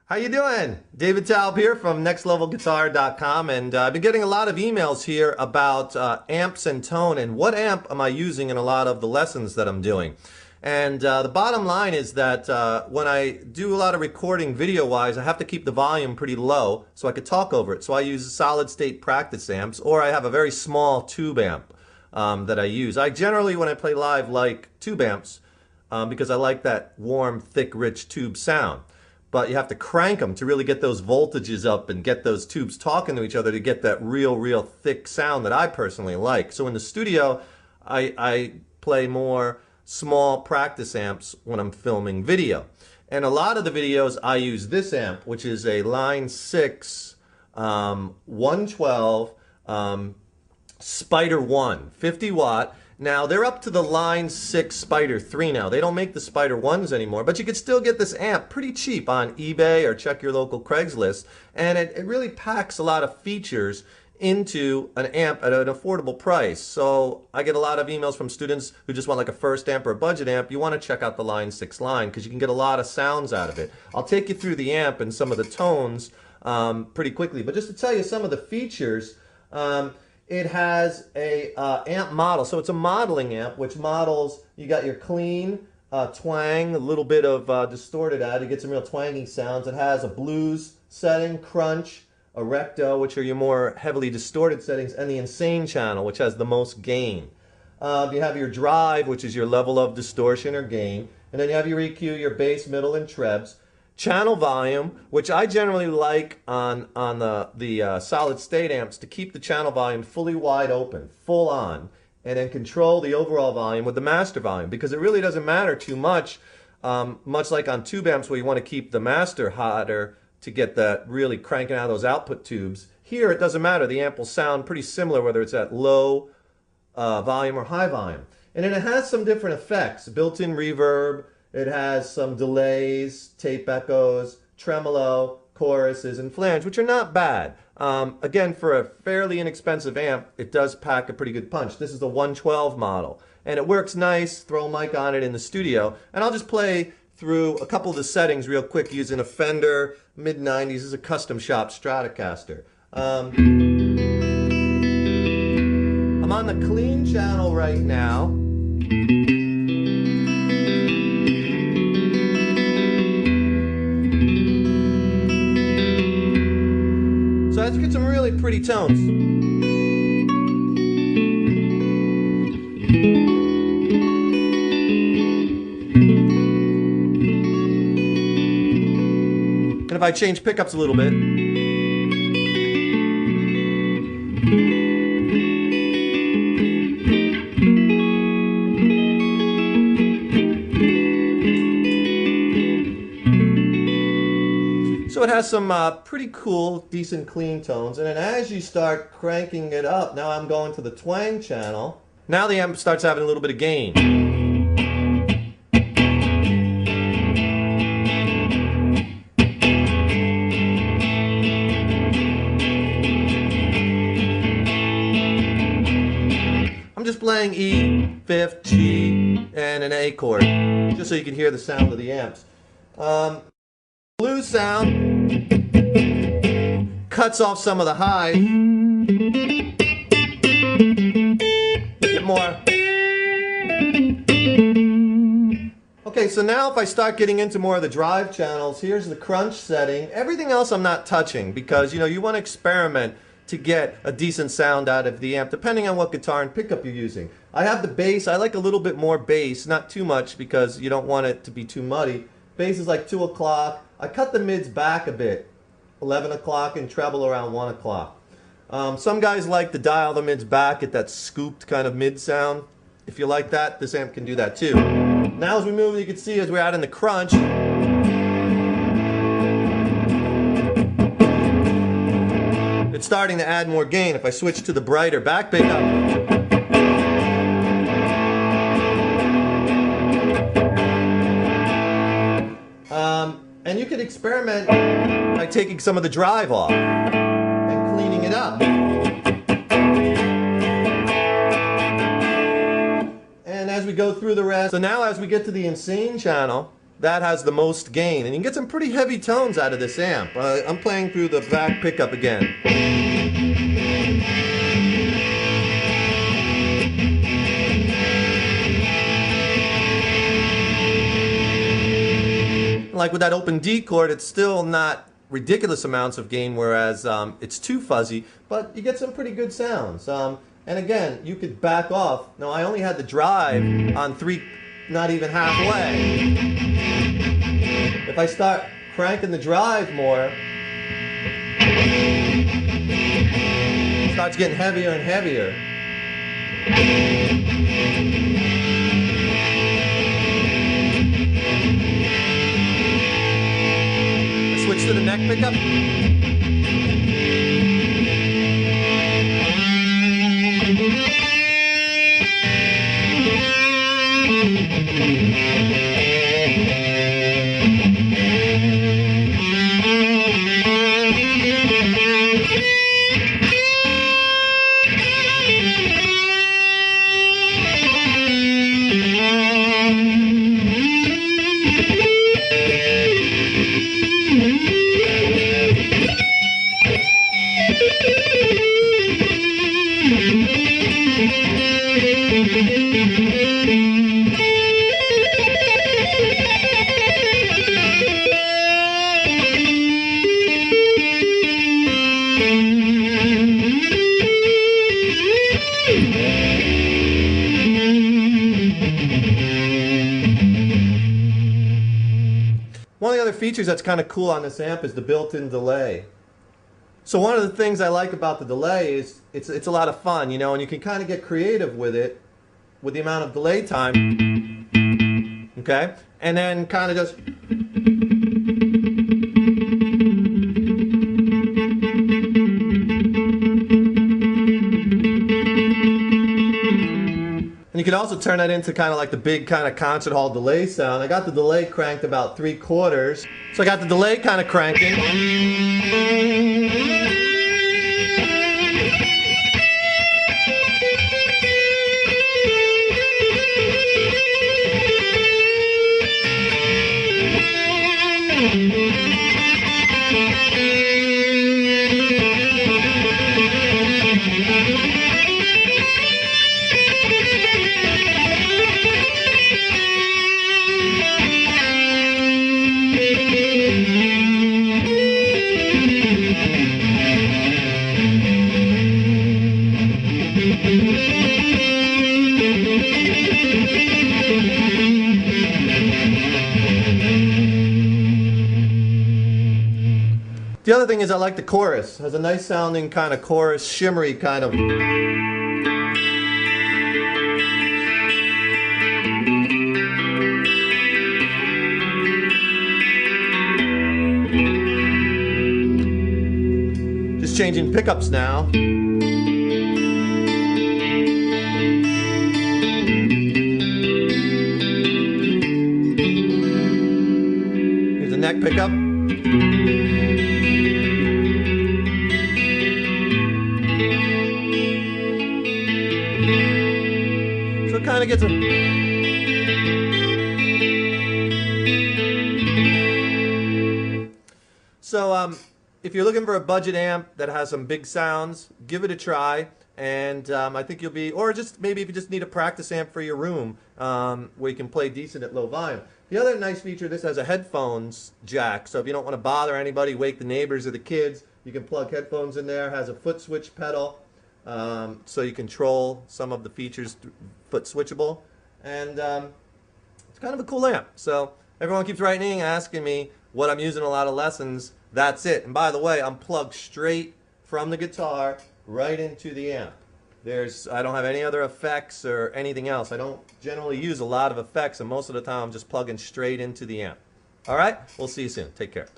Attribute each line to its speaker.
Speaker 1: How you doing? David Taub here from nextlevelguitar.com, and I've been getting a lot of emails here about amps and tone and what amp am I using in a lot of the lessons that I'm doing. And the bottom line is that when I do a lot of recording video-wise, I have to keep the volume pretty low so I could talk over it. So I use solid-state practice amps, or I have a very small tube amp that I use. I generally, when I play live, like tube amps because I like that warm, thick, rich tube sound. But you have to crank them to really get those voltages up and get those tubes talking to each other to get that real thick sound that I personally like. So in the studio, I play more small practice amps when I'm filming video. And a lot of the videos I use this amp, which is a Line 6 112 Spider 1, 50 watt. Now, they're up to the Line 6 Spider 3 now. They don't make the Spider 1s anymore, but you could still get this amp pretty cheap on eBay or check your local Craigslist. And it really packs a lot of features into an amp at an affordable price. So I get a lot of emails from students who just want like a first amp or a budget amp. You want to check out the Line 6 line because you can get a lot of sounds out of it. I'll take you through the amp and some of the tones pretty quickly. But just to tell you some of the features, it has a amp model, so it's a modeling amp, which models, you got your clean, twang, a little bit of distorted out, you get some real twangy sounds. It has a blues setting, crunch, a recto, which are your more heavily distorted settings, and the insane channel, which has the most gain. You have your drive, which is your level of distortion or gain, and then you have your EQ, your bass, middle, and trebs. Channel volume, which I generally like on the solid state amps to keep the channel volume fully wide open, full on, and then control the overall volume with the master volume, because it really doesn't matter too much, much like on tube amps where you want to keep the master hotter to get that really cranking out those output tubes. Here it doesn't matter, the amp will sound pretty similar whether it's at low volume or high volume. And then it has some different effects, built-in reverb. It has some delays, tape echoes, tremolo, choruses, and flange, which are not bad. Again, for a fairly inexpensive amp, it does pack a pretty good punch. This is the 112 model, and it works nice. Throw a mic on it in the studio, and I'll just play through a couple of the settings real quick using a Fender mid-90s. This is a custom shop Stratocaster. I'm on the clean channel right now. So let's get some really pretty tones. And if I change pickups a little bit, so it has some pretty cool, decent, clean tones. And then as you start cranking it up, now I'm going to the twang channel. Now the amp starts having a little bit of gain. I'm just playing E, fifth, G, and an A chord, just so you can hear the sound of the amps. Blues sound cuts off some of the highs. Get more. Okay, so now if I start getting into more of the drive channels, here's the crunch setting. Everything else I'm not touching because you want to experiment to get a decent sound out of the amp depending on what guitar and pickup you're using. I have the bass. I like a little bit more bass, not too much because you don't want it to be too muddy. Bass is like 2 o'clock. I cut the mids back a bit, 11 o'clock, and treble around 1 o'clock. Some guys like to dial the mids back at that scooped kind of mid sound. If you like that, this amp can do that too. Now as we move, you can see as we're out in the crunch, it's starting to add more gain. If I switch to the brighter back pickup, and you could experiment by taking some of the drive off and cleaning it up. And as we go through the rest, so now as we get to the insane channel, that has the most gain. And you can get some pretty heavy tones out of this amp. I'm playing through the back pickup again. Like with that open D chord, it's still not ridiculous amounts of gain, whereas it's too fuzzy, but you get some pretty good sounds. And again, you could back off. Now, I only had the drive on 3, not even halfway. If I start cranking the drive more, it starts getting heavier and heavier. Switch to the neck pickup. One of the other features that's kind of cool on this amp is the built-in delay. So one of the things I like about the delay is it's a lot of fun, you know, and you can kind of get creative with it, with the amount of delay time, okay? And then kind of just... And you can also turn that into kind of like the big kind of concert hall delay sound. I got the delay cranked about 3/4. So I got the delay kind of cranking. The other thing is I like the chorus. It has a nice sounding kind of chorus, shimmery kind of. Just changing pickups now. Here's a neck pickup. So it kind of gets a... So if you're looking for a budget amp that has some big sounds, give it a try, and I think you'll be, or just maybe if you just need a practice amp for your room where you can play decent at low volume. The other nice feature, this has a headphones jack, so if you don't want to bother anybody, wake the neighbors or the kids, you can plug headphones in there. It has a foot switch pedal, so you control some of the features foot switchable, and it's kind of a cool amp. So everyone keeps writing, asking me what I'm using in a lot of lessons. That's it. And by the way, I'm plugged straight from the guitar right into the amp. I don't have any other effects or anything else. I don't generally use a lot of effects, and most of the time I'm just plugging straight into the amp. All right? We'll see you soon. Take care.